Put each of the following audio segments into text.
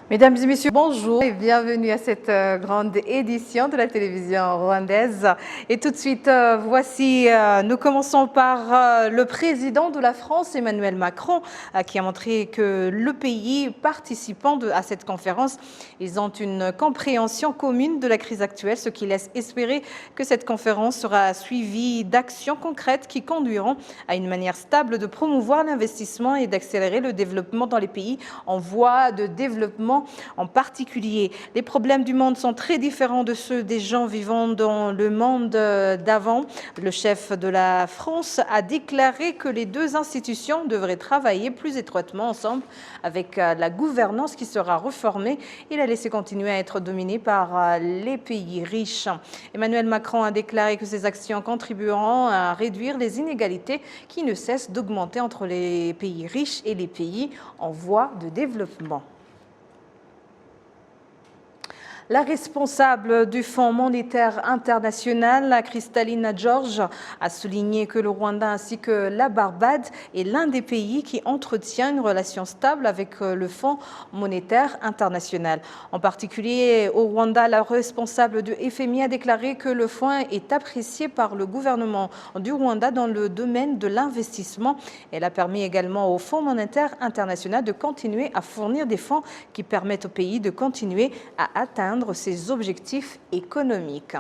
Mesdames et messieurs, bonjour et bienvenue à cette grande édition de la télévision rwandaise. Et tout de suite, nous commençons par le président de la France, Emmanuel Macron, qui a montré que le pays participant à cette conférence, ils ont une compréhension commune de la crise actuelle, ce qui laisse espérer que cette conférence sera suivie d'actions concrètes qui conduiront à une manière stable de promouvoir l'investissement et d'accélérer le développement dans les pays en voie de développement. En particulier, les problèmes du monde sont très différents de ceux des gens vivant dans le monde d'avant. Le chef de la France a déclaré que les deux institutions devraient travailler plus étroitement ensemble avec la gouvernance qui sera réformée. Il a laissé continuer à être dominé par les pays riches. Emmanuel Macron a déclaré que ces actions contribueront à réduire les inégalités qui ne cessent d'augmenter entre les pays riches et les pays en voie de développement. La responsable du Fonds monétaire international, Kristalina George, a souligné que le Rwanda ainsi que la Barbade est l'un des pays qui entretient une relation stable avec le Fonds monétaire international. En particulier au Rwanda, la responsable du FMI a déclaré que le fonds est apprécié par le gouvernement du Rwanda dans le domaine de l'investissement. Elle a permis également au Fonds monétaire international de continuer à fournir des fonds qui permettent au pays de continuer à atteindre ses objectifs économiques.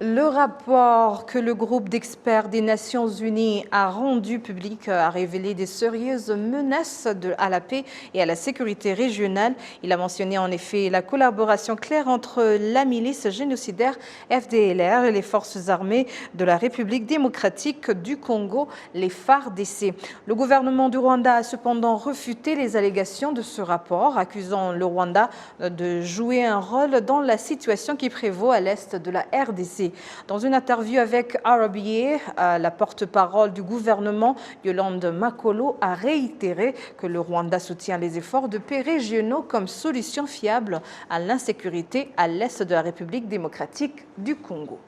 Le rapport que le groupe d'experts des Nations Unies a rendu public a révélé des sérieuses menaces à la paix et à la sécurité régionale. Il a mentionné en effet la collaboration claire entre la milice génocidaire FDLR et les forces armées de la République démocratique du Congo, les FARDC. Le gouvernement du Rwanda a cependant refuté les allégations de ce rapport, accusant le Rwanda de jouer un rôle dans la situation qui prévaut à l'est de la RDC. Dans une interview avec RBA, la porte-parole du gouvernement, Yolande Makolo, a réitéré que le Rwanda soutient les efforts de paix régionaux comme solution fiable à l'insécurité à l'est de la République démocratique du Congo.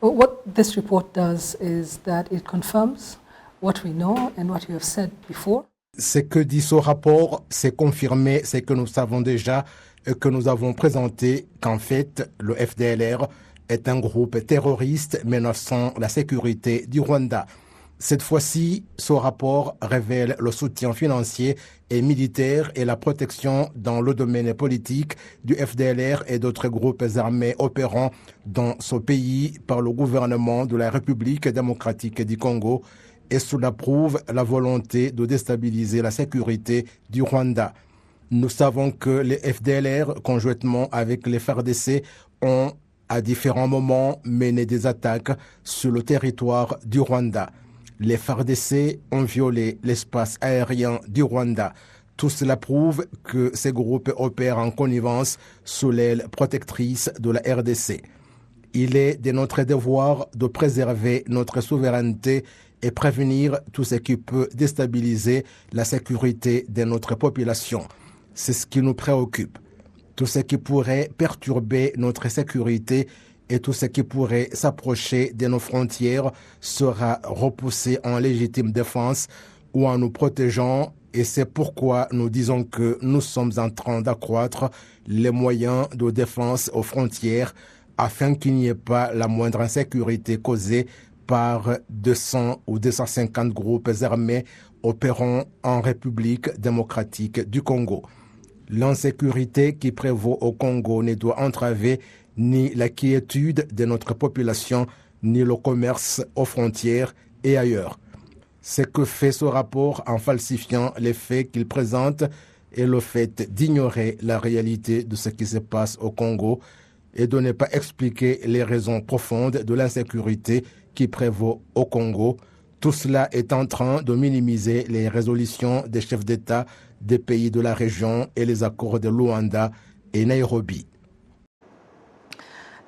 What this report does is that it confirms what we know and what you have said before. Ce que dit ce rapport, c'est confirmer ce que nous savons déjà et que nous avons présenté, qu'en fait, le FDLR est un groupe terroriste menaçant la sécurité du Rwanda. Cette fois-ci, ce rapport révèle le soutien financier et militaire et la protection dans le domaine politique du FDLR et d'autres groupes armés opérant dans ce pays par le gouvernement de la République démocratique du Congo, et cela prouve la volonté de déstabiliser la sécurité du Rwanda. Nous savons que les FDLR, conjointement avec les FARDC, ont à différents moments mené des attaques sur le territoire du Rwanda. Les FARDC ont violé l'espace aérien du Rwanda. Tout cela prouve que ces groupes opèrent en connivence sous l'aile protectrice de la RDC. Il est de notre devoir de préserver notre souveraineté et prévenir tout ce qui peut déstabiliser la sécurité de notre population. C'est ce qui nous préoccupe. Tout ce qui pourrait perturber notre sécurité et tout ce qui pourrait s'approcher de nos frontières sera repoussé en légitime défense ou en nous protégeant, et c'est pourquoi nous disons que nous sommes en train d'accroître les moyens de défense aux frontières afin qu'il n'y ait pas la moindre insécurité causée par 200 ou 250 groupes armés opérant en République démocratique du Congo. L'insécurité qui prévaut au Congo ne doit entraver ni la quiétude de notre population, ni le commerce aux frontières et ailleurs. Ce que fait ce rapport en falsifiant les faits qu'il présente est le fait d'ignorer la réalité de ce qui se passe au Congo et de ne pas expliquer les raisons profondes de l'insécurité qui prévaut au Congo. Tout cela est en train de minimiser les résolutions des chefs d'État des pays de la région et les accords de Luanda et Nairobi.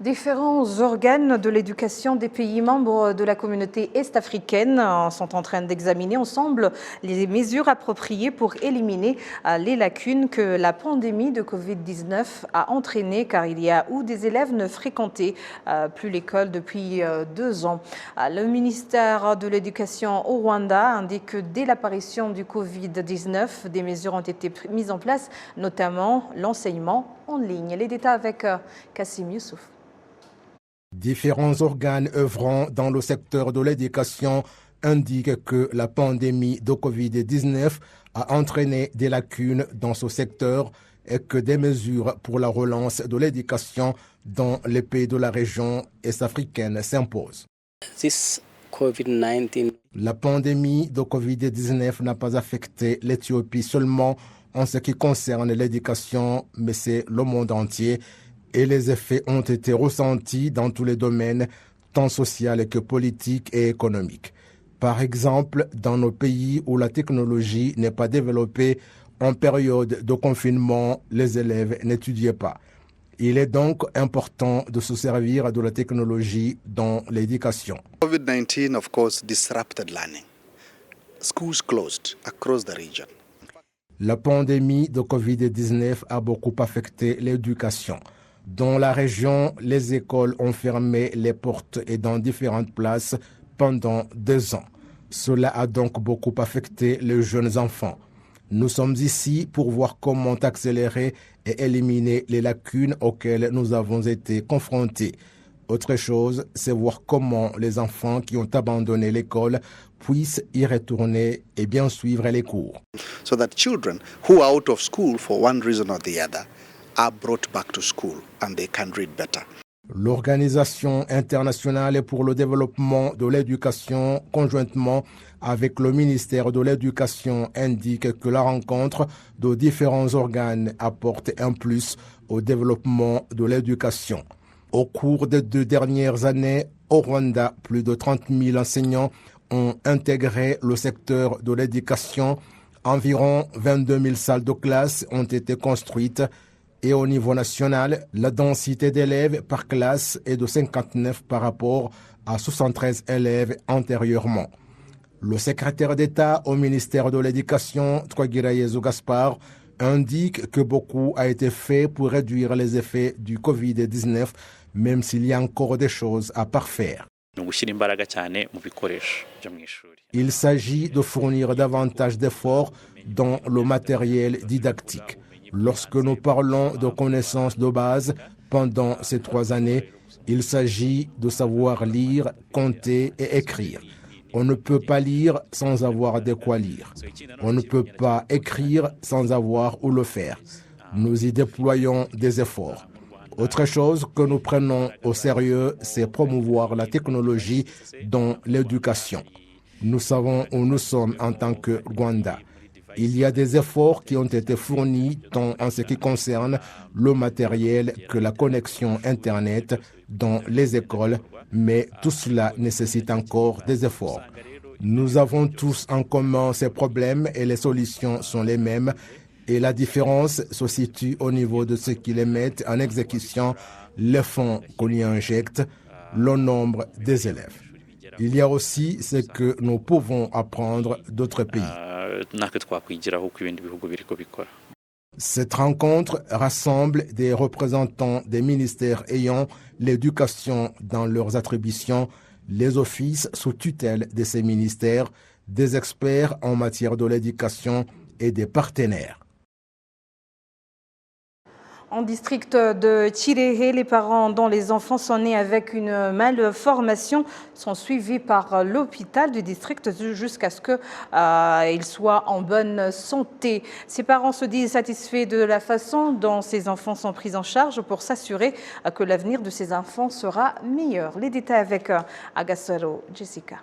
Différents organes de l'éducation des pays membres de la communauté est-africaine sont en train d'examiner ensemble les mesures appropriées pour éliminer les lacunes que la pandémie de Covid-19 a entraînées, car il y a où des élèves ne fréquentaient plus l'école depuis 2 ans. Le ministère de l'Éducation au Rwanda indique que dès l'apparition du Covid-19, des mesures ont été mises en place, notamment l'enseignement en ligne. Les détails avec Kassim Youssouf. Différents organes œuvrant dans le secteur de l'éducation indiquent que la pandémie de Covid-19 a entraîné des lacunes dans ce secteur et que des mesures pour la relance de l'éducation dans les pays de la région est-africaine s'imposent. La pandémie de Covid-19 n'a pas affecté l'Éthiopie seulement en ce qui concerne l'éducation, mais c'est le monde entier. Et les effets ont été ressentis dans tous les domaines, tant social que politique et économique. Par exemple, dans nos pays où la technologie n'est pas développée, en période de confinement, les élèves n'étudiaient pas. Il est donc important de se servir de la technologie dans l'éducation. COVID-19, of course, disrupted learning. Schools closed across the region. La pandémie de Covid-19 a beaucoup affecté l'éducation. Dans la région, les écoles ont fermé les portes et dans différentes places pendant 2 ans. Cela a donc beaucoup affecté les jeunes enfants. Nous sommes ici pour voir comment accélérer et éliminer les lacunes auxquelles nous avons été confrontés. Autre chose, c'est voir comment les enfants qui ont abandonné l'école puissent y retourner et bien suivre les cours. So that children who are out of school for one reason or the other are brought back to school and they can read better. L'Organisation internationale pour le développement de l'éducation, conjointement avec le ministère de l'Éducation, indique que la rencontre de différents organes apporte un plus au développement de l'éducation. Au cours des 2 dernières années, au Rwanda, plus de 30 000 enseignants ont intégré le secteur de l'éducation. Environ 22 000 salles de classe ont été construites. Et au niveau national, la densité d'élèves par classe est de 59 par rapport à 73 élèves antérieurement. Le secrétaire d'État au ministère de l'Éducation, Twagirayezu Gaspard, indique que beaucoup a été fait pour réduire les effets du Covid-19, même s'il y a encore des choses à parfaire. Il s'agit de fournir davantage d'efforts dans le matériel didactique. Lorsque nous parlons de connaissances de base pendant ces 3 années, il s'agit de savoir lire, compter et écrire. On ne peut pas lire sans avoir de quoi lire. On ne peut pas écrire sans avoir où le faire. Nous y déployons des efforts. Autre chose que nous prenons au sérieux, c'est promouvoir la technologie dans l'éducation. Nous savons où nous sommes en tant que Rwanda. Il y a des efforts qui ont été fournis tant en ce qui concerne le matériel que la connexion Internet dans les écoles, mais tout cela nécessite encore des efforts. Nous avons tous en commun ces problèmes et les solutions sont les mêmes. Et la différence se situe au niveau de ceux qui les mettent en exécution, les fonds qu'on y injecte, le nombre des élèves. Il y a aussi ce que nous pouvons apprendre d'autres pays. Cette rencontre rassemble des représentants des ministères ayant l'éducation dans leurs attributions, les offices sous tutelle de ces ministères, des experts en matière de l'éducation et des partenaires. En district de Kirehe, les parents dont les enfants sont nés avec une malformation sont suivis par l'hôpital du district jusqu'à ce qu'ils soient en bonne santé. Ces parents se disent satisfaits de la façon dont ces enfants sont pris en charge pour s'assurer que l'avenir de ces enfants sera meilleur. Les détails avec Agassaro Jessica.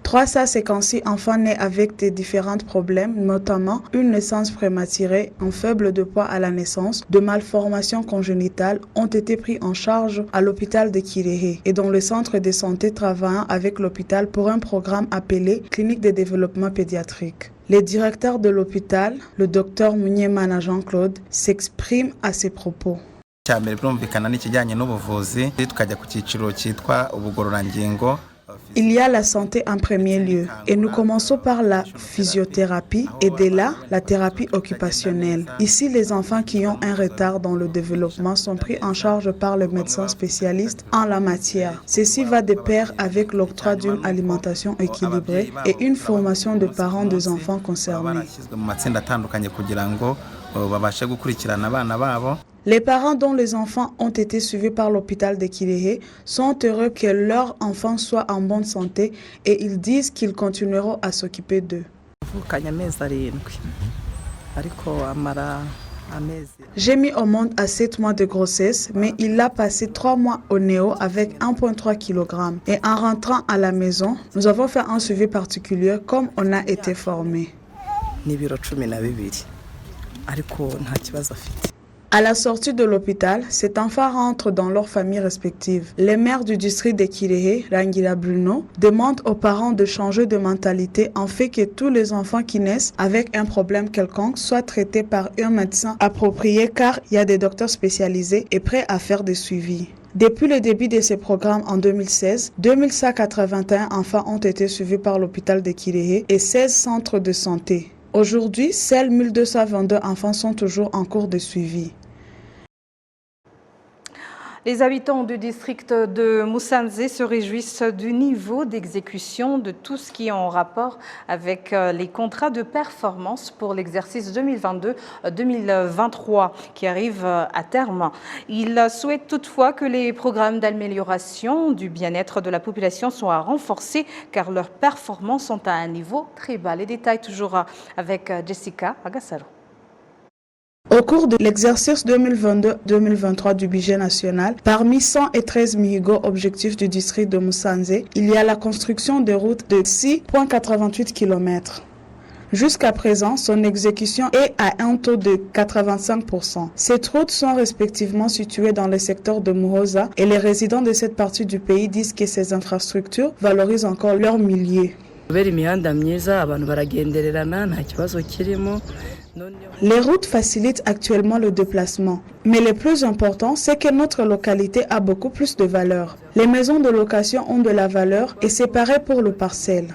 356 enfants nés avec des différents problèmes, notamment une naissance prématurée, un faible de poids à la naissance, de malformations congénitales, ont été pris en charge à l'hôpital de Kirehe et dans le centre de santé travaillant avec l'hôpital pour un programme appelé Clinique de développement pédiatrique. Le directeur de l'hôpital, le docteur Munyemana Jean-Claude, s'exprime à ces propos. cyambere birumvikana n'ikijyanye n'ubuvuzi tukajya ku cyiciro cyitwa ubugororangingo. Il y a la santé en premier lieu et nous commençons par la physiothérapie et de là, la thérapie occupationnelle. Ici, les enfants qui ont un retard dans le développement sont pris en charge par le médecin spécialiste en la matière. Ceci va de pair avec l'octroi d'une alimentation équilibrée et une formation de parents des enfants concernés. Les parents dont les enfants ont été suivis par l'hôpital de Kirehe sont heureux que leurs enfants soient en bonne santé et ils disent qu'ils continueront à s'occuper d'eux. J'ai mis au monde à 7 mois de grossesse, mais il a passé 3 mois au néo avec 1,3 kg. Et en rentrant à la maison, nous avons fait un suivi particulier comme on a été formés. À la sortie de l'hôpital, cet enfant rentre dans leurs familles respectives. Les maires du district de Kirehe, Rangira Bruno, demandent aux parents de changer de mentalité en fait que tous les enfants qui naissent avec un problème quelconque soient traités par un médecin approprié car il y a des docteurs spécialisés et prêts à faire des suivis. Depuis le début de ces programmes en 2016, 2181 enfants ont été suivis par l'hôpital de Kirehe et 16 centres de santé. Aujourd'hui, seuls 1222 enfants sont toujours en cours de suivi. Les habitants du district de Musanze se réjouissent du niveau d'exécution de tout ce qui est en rapport avec les contrats de performance pour l'exercice 2022-2023 qui arrive à terme. Ils souhaitent toutefois que les programmes d'amélioration du bien-être de la population soient renforcés car leurs performances sont à un niveau très bas. Les détails toujours avec Jessica Agassaro. Au cours de l'exercice 2022-2023 du budget national, parmi 113 mihigo objectifs du district de Musanze, il y a la construction de routes de 6,88 km. Jusqu'à présent, son exécution est à un taux de 85%. Ces routes sont respectivement situées dans le secteur de Muhoza et les résidents de cette partie du pays disent que ces infrastructures valorisent encore leur milieu. Les routes facilitent actuellement le déplacement, mais le plus important, c'est que notre localité a beaucoup plus de valeur. Les maisons de location ont de la valeur et c'est pareil pour le parcelle.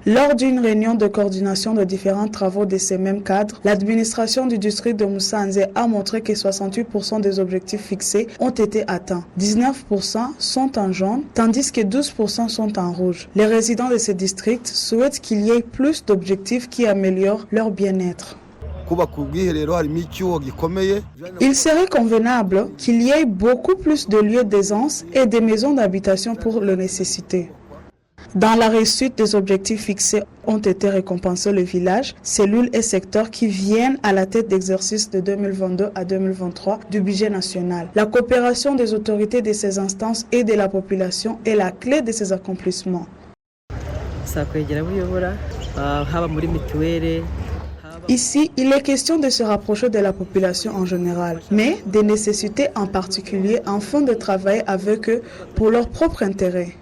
Lors d'une réunion de coordination de différents travaux de ces mêmes cadres, l'administration du district de Musanze a montré que 68% des objectifs fixés ont été atteints. 19% sont en jaune, tandis que 12% sont en rouge. Les résidents de ces districts souhaitent qu'il y ait plus d'objectifs qui améliorent leur bien-être. Il serait convenable qu'il y ait beaucoup plus de lieux d'aisance et des maisons d'habitation pour le nécessiter. Dans la réussite des objectifs fixés ont été récompensés le village, cellules et secteurs qui viennent à la tête d'exercice de 2022 à 2023 du budget national. La coopération des autorités de ces instances et de la population est la clé de ces accomplissements. Ici, il est question de se rapprocher de la population en général, mais des nécessités en particulier afin de travailler avec eux pour leur propre intérêt.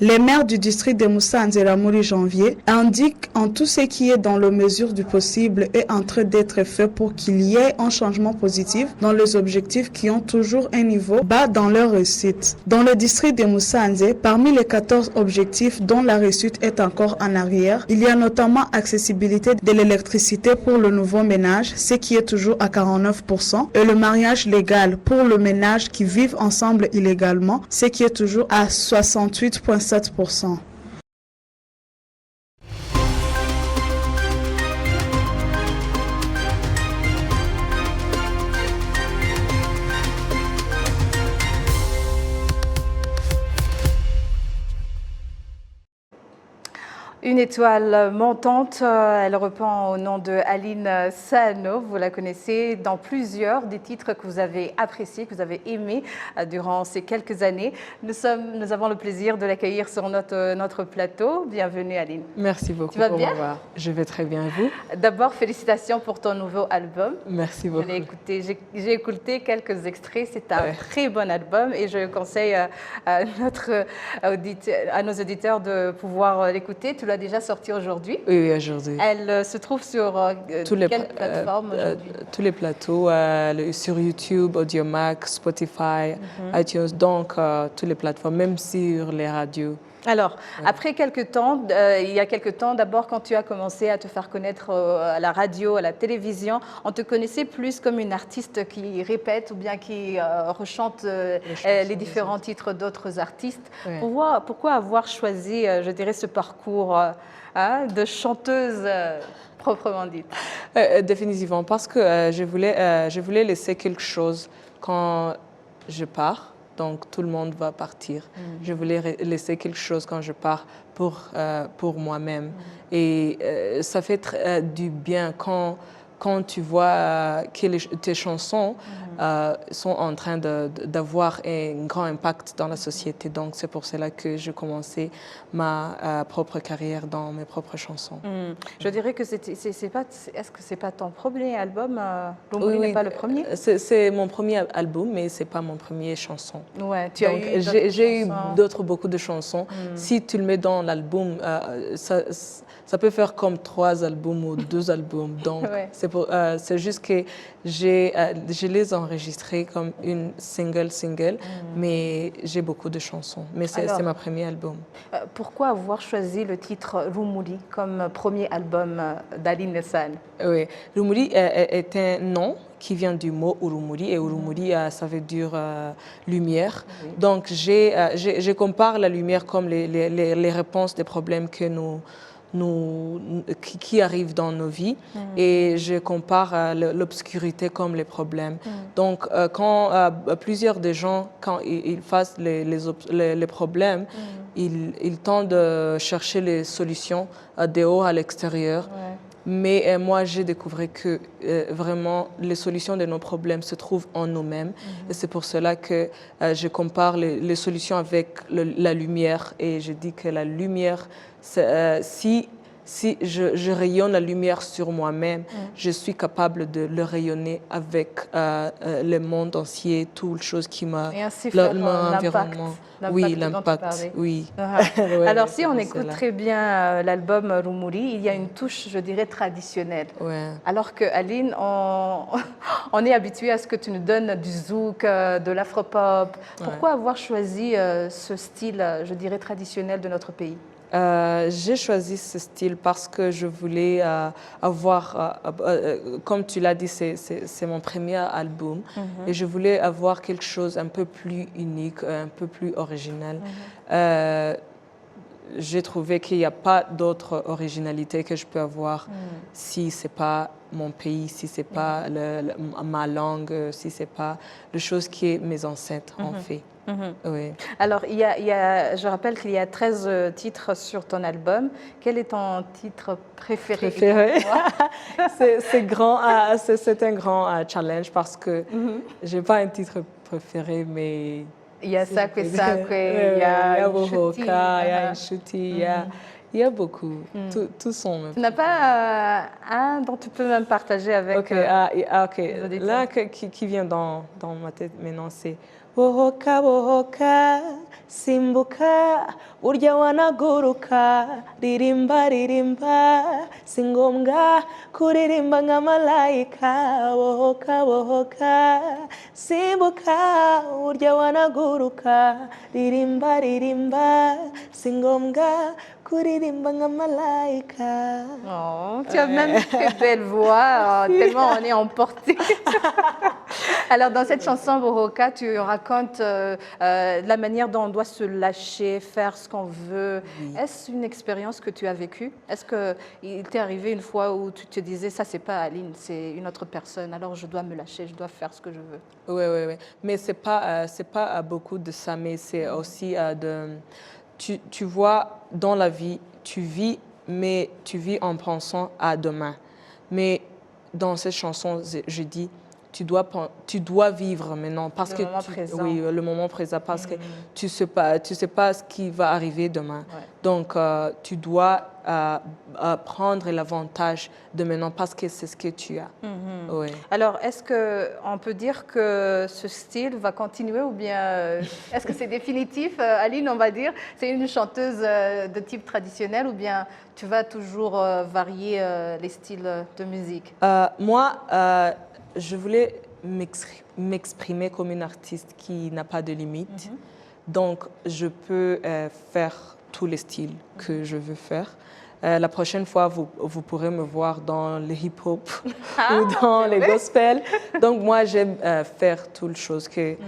Les maires du district de Musanze et Ramuri Janvier indiquent en tout ce qui est dans la mesure du possible et en train d'être fait pour qu'il y ait un changement positif dans les objectifs qui ont toujours un niveau bas dans leur réussite. Dans le district de Musanze, parmi les 14 objectifs dont la réussite est encore en arrière, il y a notamment accessibilité de l'électricité pour le nouveau ménage, ce qui est toujours à 49%, et le mariage légal pour le ménage qui vivent ensemble illégalement, ce qui est toujours à 68,7%. Une étoile montante, elle reprend au nom de Aline Sano. Vous la connaissez dans plusieurs des titres que vous avez appréciés, que vous avez aimés durant ces quelques années. Nous avons le plaisir de l'accueillir sur notre plateau. Bienvenue Aline. Merci beaucoup. Tu vas pour bien? m'avoir. Je vais très bien, et vous? D'abord, félicitations pour ton nouveau album. Merci beaucoup. J'ai écouté quelques extraits. C'est un très bon album et je conseille à nos auditeurs de pouvoir l'écouter. Tu l'as déjà sortie aujourd'hui. Oui, aujourd'hui. Elle se trouve sur quelle plateforme aujourd'hui? Tous les plateaux, sur YouTube, Audiomack, Spotify, iTunes, donc toutes les plateformes, même sur les radios. Alors, après quelques temps, il y a quelques temps, d'abord quand tu as commencé à te faire connaître à la radio, à la télévision, on te connaissait plus comme une artiste qui répète ou bien qui rechante les différents titres d'autres artistes. Ouais. Pourquoi avoir choisi, je dirais, ce parcours de chanteuse proprement dite? Définitivement, parce que je voulais laisser quelque chose quand je pars. Donc, tout le monde va partir. Je voulais laisser quelque chose quand je pars pour moi-même. Et ça fait du bien quand tu vois que tes chansons sont en train d'avoir un grand impact dans la société. Donc, c'est pour cela que j'ai commencé ma propre carrière dans mes propres chansons. Je dirais que est-ce que c'est pas ton premier album? Rumuri n'est pas le premier? C'est mon premier album, mais c'est pas mon premier chanson. Ouais, j'ai eu beaucoup de chansons. Si tu le mets dans l'album, ça peut faire comme 3 albums ou 2 albums. Donc, c'est juste que je les ai enregistrés comme une single, mais j'ai beaucoup de chansons. Mais c'est ma premier album. Pourquoi avoir choisi le titre Rumuri comme premier album d'Aline Nessan? Oui, Rumuri est un nom qui vient du mot Urumuri, et Urumuri, ça veut dire lumière. Donc, je compare la lumière comme les réponses des problèmes que qui arrivent dans nos vies, et je compare l'obscurité comme les problèmes. Donc, quand plusieurs des gens, quand ils fassent les problèmes, ils tentent de chercher les solutions dehors, à l'extérieur. Mais moi, j'ai découvert que vraiment, les solutions de nos problèmes se trouvent en nous-mêmes. Et c'est pour cela que je compare les solutions avec la lumière. Et je dis que la lumière, si je rayonne la lumière sur moi-même, je suis capable de le rayonner avec le monde entier, toutes les choses qui m'a... Et ainsi faire l'impact. Oui, l'impact, oui. Alors, si on écoute très bien l'album Rumuri, il y a une touche, je dirais, traditionnelle. Alors que Aline, on est habitué à ce que tu nous donnes du zouk, de l'afropop. Pourquoi avoir choisi ce style, je dirais, traditionnel de notre pays? J'ai choisi ce style parce que je voulais avoir, comme tu l'as dit, c'est mon premier album, et je voulais avoir quelque chose un peu plus unique, un peu plus original. J'ai trouvé qu'il n'y a pas d'autre originalité que je peux avoir si ce n'est pas mon pays, si ce n'est pas ma langue, si ce n'est pas les choses que mes ancêtres ont fait. Oui. Alors, je rappelle qu'il y a 13 titres sur ton album. Quel est ton titre préféré? C'est un grand challenge parce que je n'ai pas un titre préféré, mais... Il y a Sakwe Sakwe, il y a Wohoka, il y a Inshuti, il y a beaucoup. Tous sont... Tu n'as pas un dont tu peux même partager avec... OK. Là, qui vient dans ma tête maintenant, c'est... Wohoka, wohoka, simbuka, urya wanaguruka, ririmba, ririmba, singombwa, kuririmba nka malayika, wohoka, wohoka, simbuka, urya wanaguruka, ririmba, ririmba, singombwa, kuririmba nka malayika. Oh, tu as même une très belle voix, tellement on est emporté. Alors, dans cette chanson, Wohoka, tu racontes la manière dont on doit se lâcher, faire ce qu'on veut. Est-ce une expérience que tu as vécue? Est-ce qu'il t'est arrivé une fois où tu te disais, ça, c'est pas Aline, c'est une autre personne, alors je dois me lâcher, je dois faire ce que je veux? Oui. Mais c'est pas beaucoup de ça, mais c'est aussi tu vois, dans la vie, tu vis, mais tu vis en pensant à demain. Mais dans cette chanson, je dis, tu dois vivre maintenant parce le que moment présent. Oui, le moment présent, parce que tu sais pas ce qui va arriver demain. Donc tu dois prendre l'avantage de maintenant parce que c'est ce que tu as. Oui. Alors, est-ce qu'on peut dire que ce style va continuer ou bien est-ce que c'est définitif? Aline, on va dire, c'est une chanteuse de type traditionnel ou bien tu vas toujours varier les styles de musique? Moi, je voulais m'exprimer comme une artiste qui n'a pas de limite. Donc, je peux faire tous les styles que je veux faire. La prochaine fois, vous pourrez me voir dans le hip-hop ou dans les gospels. Donc, moi, j'aime faire toutes les choses qui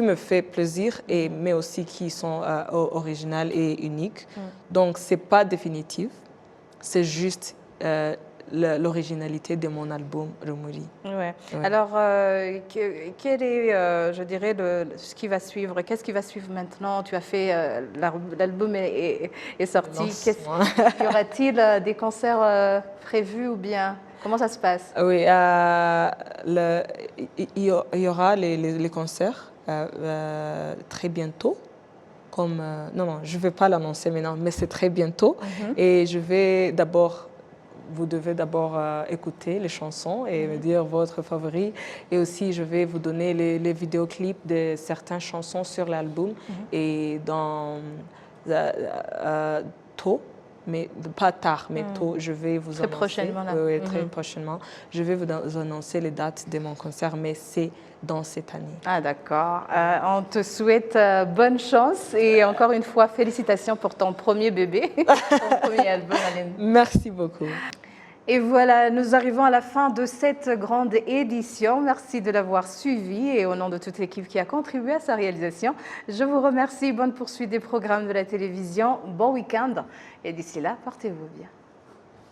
me fait plaisir, mais aussi qui sont originales et uniques. Donc, ce n'est pas définitif, c'est juste l'originalité de mon album Rumuri. Ouais. Alors, quel est, je dirais, ce qui va suivre? Qu'est-ce qui va suivre maintenant? Tu as fait, l'album est sorti. Y aura-t-il des concerts prévus ou bien comment ça se passe? Oui, il y aura les concerts très bientôt. Non, je ne vais pas l'annoncer maintenant, mais c'est très bientôt. Et vous devez d'abord écouter les chansons et me dire votre favori. Et aussi, je vais vous donner les vidéoclips de certaines chansons sur l'album. Et dans tôt, mais pas tard, mais tôt, je vais vous annoncer. Prochainement, là. Oui, très prochainement. Je vais vous annoncer les dates de mon concert, mais c'est dans cette année. Ah, d'accord. On te souhaite bonne chance et encore une fois, félicitations pour ton premier bébé, ton premier album, Aline. Merci beaucoup. Et voilà, nous arrivons à la fin de cette grande édition. Merci de l'avoir suivi et au nom de toute l'équipe qui a contribué à sa réalisation, je vous remercie. Bonne poursuite des programmes de la télévision. Bon week-end et d'ici là, portez-vous bien.